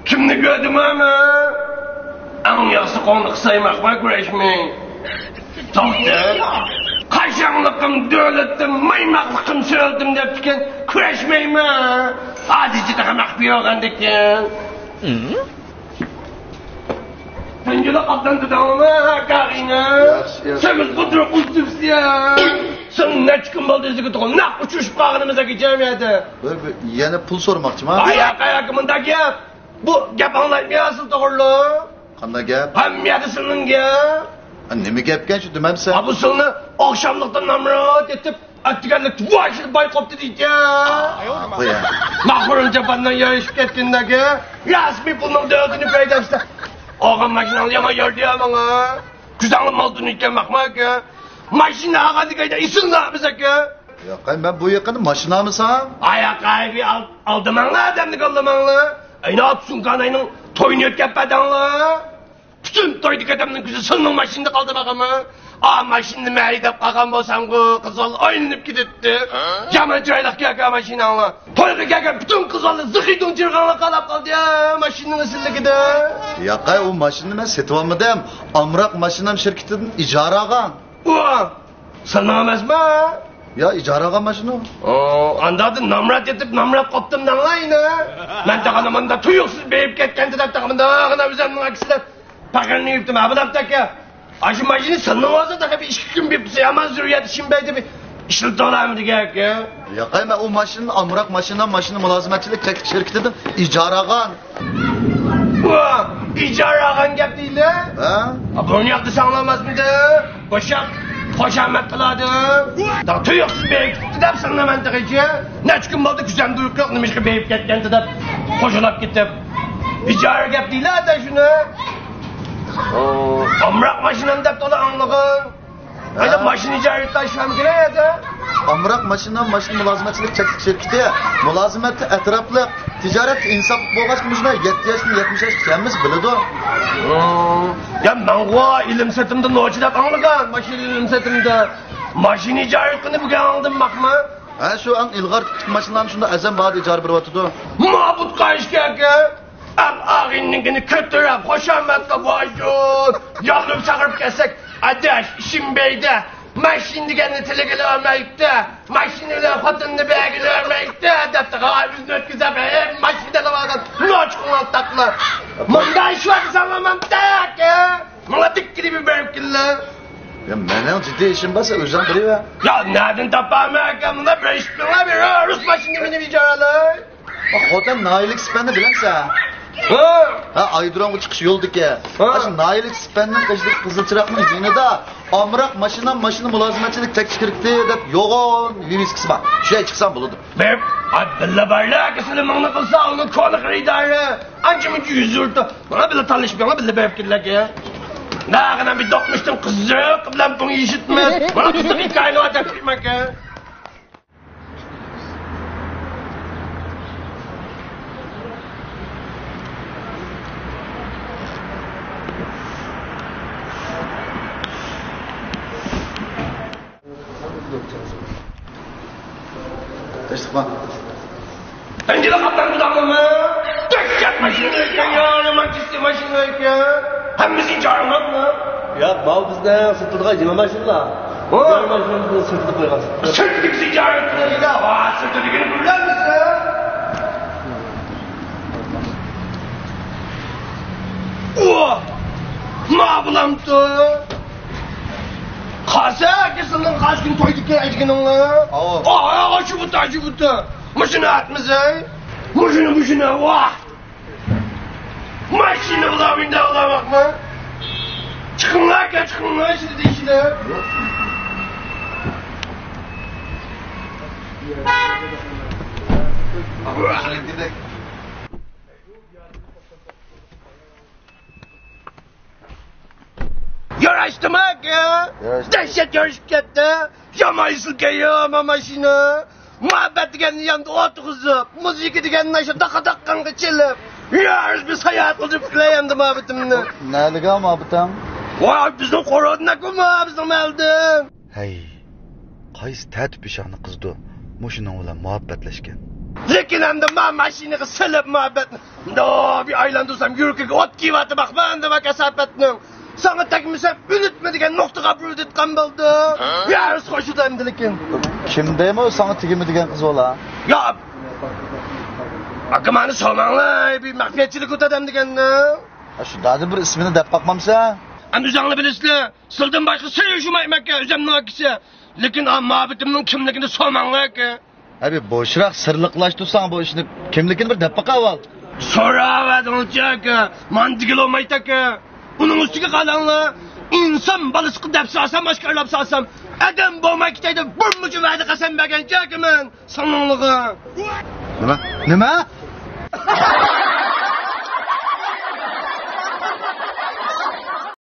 Kimni gördüm ama? En yaxşı qonliq saymakma kurashmang. To'xta. Qaşanlıqım, dövlətim, maymaqlıqım söyldim deb ekan, kurashmayman. Hadici taqamaq yo'g'andikan. Penjela qatdan tudamma, qarina. Semiz qudruq uzdibsiya. Sen ne çıkın baldı izliki to'g'ri, naq uçuşib qolganimizga jamiyati. Yana pul so'ramoqchiman. Ayaq-ayaqimda gap. Bu gap anglaymayapsiz to'g'ri? Qanday gap? Hammasi sening gap. Nima gapkan shu demamsan? Bu silni oqshomlikdan namrod etib, atganlik voshil boy qopdi deydi. Qo'ya. Mahmurun japandan yarışib ketgandagi rasmiy pulning dövlətini paydasida. Og'am mashinani yomon yo'ldi menga. Kuzangli moldun ekan maqmaka. Mashina ag'adigayda isinlamiz aka. Yo'q, men bu yaqinda mashinamisan? Ayaqay bir aldımanglar adamni qo'llamanglar. Ayna sumkanayning to'yini o'tkazpadinglar. Bütün toyduk adamın gözü sınırın maşinde kaldı bakalım. Maşinde meyidep kalkan bolsan bu kızıl oynanıp gidetti. Yaman çaylak kaka maşinanla. Toyga kaka bütün kızılı zıkıydın çırganla kalap kaldı ya maşinin ısırlığı da. Ya kay o maşini ben setip almadım. Amrak maşinam şirketinden icra algan. Sana emez mi? Ya icra algan maşını. Anladın namrat etip namrat koptum danlayın ha. Ben de kanımında tuyuksuz beyip ketken de takımında ağına üzerinin aksine. Pakarını yıptım abi daptaki. Aşı maşini sanın olsa da bir işki gün bir yaman zürriyet işin beydi bir işlitti olayım gerek ya. Ya kay ben o maşinin amrak maşını mülazimetçilik teknik şirketinden icra algan. İcara algan gap değil de. Ha? Bunu yaptı sanılamaz mıydı? Koşamet kıladı. Da tuyuksuz beyip gidip sanına mentekeci. Ne çıkın oldu güzel duyuk neymiş ki beyip ketken de koşulap gidip. İcara gap değil de şunu. Amrak maşinam dep dolu anlığın. Ayda maşini icari taşıram gireydi. Amrak maşını mülazimetçilik teknik şirketi. Mülazimeti etraflı ticaret insaf boğaz müşme 7 yaşını 70 yaş kendimiz bildi o. Ya ben o ilim setimde noçidap anlığın. Maşini ilim setimde. Maşini icari kını bugün anladım bakma. Ha şu an ilgar maşınlarını şunda ezen bağlı icari bir vatıdı. Mabut kayış kaka. Ağınlıkını kötürüp, hoşametle vajur. Yalnız çağırıp kessek, adaş, işim beyde. Maşini kendini telegeli örmeyikte. Maşini ile hatınını beygili örmeyikte. Depte ağabeyini ötküzep, hep maşini de varken noç kulak takla. Munda iş var sanmamam tak ya. Bana dik gibi bir bölümkiller. Ya benim ciddi işim varsa özlem duruyor. Ya nereden tapamayken bunda bir iş bilmem bir Rus maşini beni vicaralı. Hotem naillik spende bilemse. Ayduran çıkış yolduk ya. Aşkım naillik spenden kaçtık Kızılçırak'ın yine de amrak maşını mülazimetçilik tek şirketi de yoğun viviskisi var. Şuraya çıksam bulurdum. Ben Abdullah Barla kısını mağına kılsa onun konuk idare. Ancımın yüzürdü. Bana bile tanışmıyor, bana bile beyefkirler ya. Ne kadar bir dokmuştum kızı, kıblam bunu işitmez. Bana kızı hikayeni atacak bilmek ya. Kaçtık Pencere kaptan kudamlama. Dökkat maşinayken ya, romantisti maşinayken. Hemimizin çağırmak mı? Ya bal bizde sırtlığa cime maşinla. Cime maşinla sırtlık koygan. Sırtlık ticaretine ya. Sırtlıkını bilir misin? Ma bulamdı. Kasa kesilin kaç gün toyduk ya ecginonla. Acı butu. Muşunu atmazay. Muşunu vah. Maşini bulamında bulamak mı? Çıkınlar şimdi de işine. Yarıştırmak ya. Dehşet yarışıp gitti. Yamayısıl geliyor ama maşina. Muhabbet digenin yanında oturup, müzik digenin aşağı dakkan geçilip. Yarış bir hayat olup güleyendim muhabbetimle. Nerede kal muhabbetim? Vay bizim koroduna kuma bizim eldim. Hey, qaysi tatip ishani qizdi? Mushunun bilan muhabbatlaşgan. Lekin endi men mashinaga silib muhabbatni. No, bir aylandırsam yürürkege ot giyivatı bak ben de bak esapetnim. Sana tekmisem unutma degan nuqtaga burildigan bo'ldi. Yarıs qo'shida endi lekin. Kimdaymi o sana tegimi degan qiz bola? Ya. Akamani solmanglar, bir maxfiyatchilik o'tadam deganni. Shu dadi bir ismini deb bakmamsa? Endi o'zinglar bilasizlar, sildan boshqa sir yushmayman aka, o'zimning akisi. Lekin muhabbatimning kimligini solmanglar aka. Abi boşrak sırlıklaştırsan bu işini kimlikini bir dep baka avval. So'ravadingchi aka, men digil olmaydi aka. Uning ustiga qalanglar, inson balasiga deb solsam, boshqarlab solsam, adam bo'lmay ketaydi, bir muncha va'da qasam bergancha aka men. Sonliqqa. Nima?